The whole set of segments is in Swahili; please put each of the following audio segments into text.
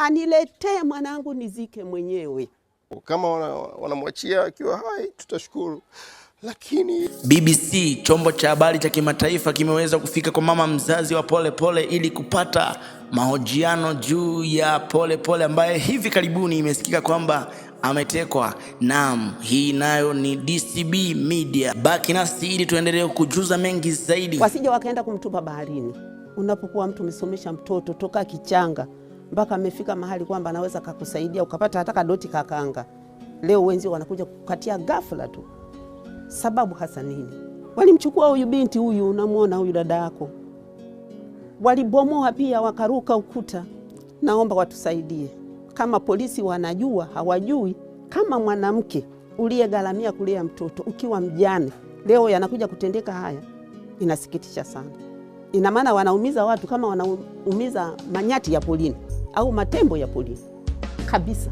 aniletee mwanangu nizike mwenyewe. Kama wanamwachia akiwa hai tutashukuru. Lakini BBC, chombo cha habari cha kimataifa, kimeweza kufika kwa mama mzazi wa Polepole ili kupata mahojiano juu ya Polepole ambaye hivi karibuni imesikika kwamba ametekwa. Naam, hii nayo ni DCB Media. Baki nasi ili tuendelee kujuza mengi zaidi. Wasije wakaenda kumtupa baharini. Unapokuwa mtu umesomesha mtoto toka kichanga mpaka amefika mahali kwamba anaweza kukusaidia ukapata hata kadoti kakanga, leo wenzi wanakuja kukatia ghafla tu. Sababu hasa nini? Walimchukua huyu binti huyu, unamuona huyu dada yako, walibomoa pia wakaruka ukuta. Naomba watusaidie. Kama polisi wanajua hawajui, kama mwanamke uliyegharamia kulea mtoto ukiwa mjane, leo yanakuja kutendeka haya, inasikitisha sana. Ina maana wanaumiza watu kama wanaumiza manyati ya polini au matembo ya polini kabisa.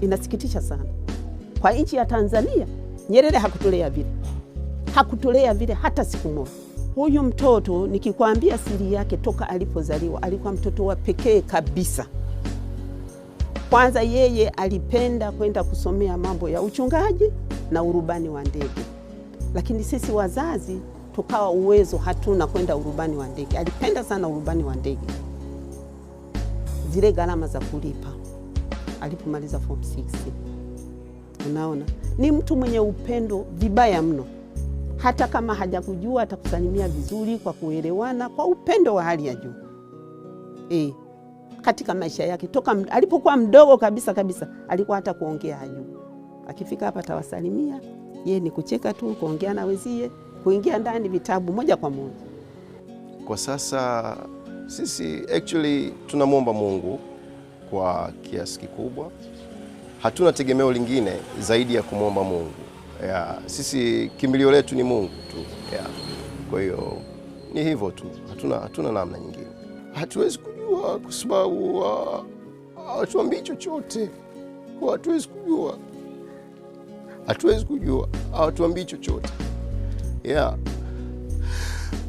Inasikitisha sana. Kwa nchi ya Tanzania, Nyerere hakutulea vile hata siku moja. Huyu mtoto nikikwambia siri yake, toka alipozaliwa alikuwa mtoto wa pekee kabisa. Kwanza yeye alipenda kwenda kusomea mambo ya uchungaji na urubani wa ndege, lakini sisi wazazi tukawa uwezo hatuna kwenda urubani wa ndege. Alipenda sana urubani wa ndege, zile gharama za kulipa alipomaliza form 6. Unaona, ni mtu mwenye upendo vibaya mno. Hata kama hajakujua atakusalimia vizuri kwa kuelewana, kwa upendo wa hali ya juu. Katika maisha yake toka alipokuwa mdogo kabisa alikuwa hata kuongea hajui. Akifika hapa atawasalimia, yeye ni kucheka tu, kuongea na wezie, kuingia ndani vitabu moja kwa moja. Kwa sasa sisi actually tunamwomba Mungu kwa kiasi kikubwa. Hatuna tegemeo lingine zaidi ya kumwomba Mungu. Sisi kimbilio letu ni Mungu tu. Kwa hiyo ni hivyo tu. Hatuna namna nyingine. Hatuwezi kujua kwa sababu hatuambii chochote. Hatuwezi kujua. Hatuambii chochote.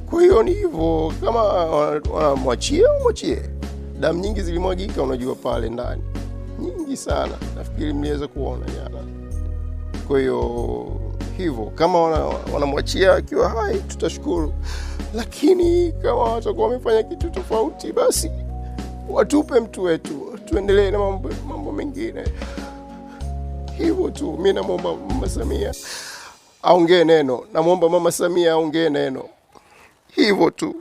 Kwa hiyo ni hivyo, kama wanamwachie. Damu nyingi zilimwagika, unajua pale ndani. Nyingi sana. Nafikiri mliweza kuona jana. Kwa hiyo hivyo, kama wanamwachia akiwa hai tutashukuru. Lakini kama watakuwa wamefanya kitu tofauti, basi watupe mtu wetu, tuendelee na mambo mengine. Hivyo tu. Mimi namwomba Mama Samia aongee neno. Hivyo tu.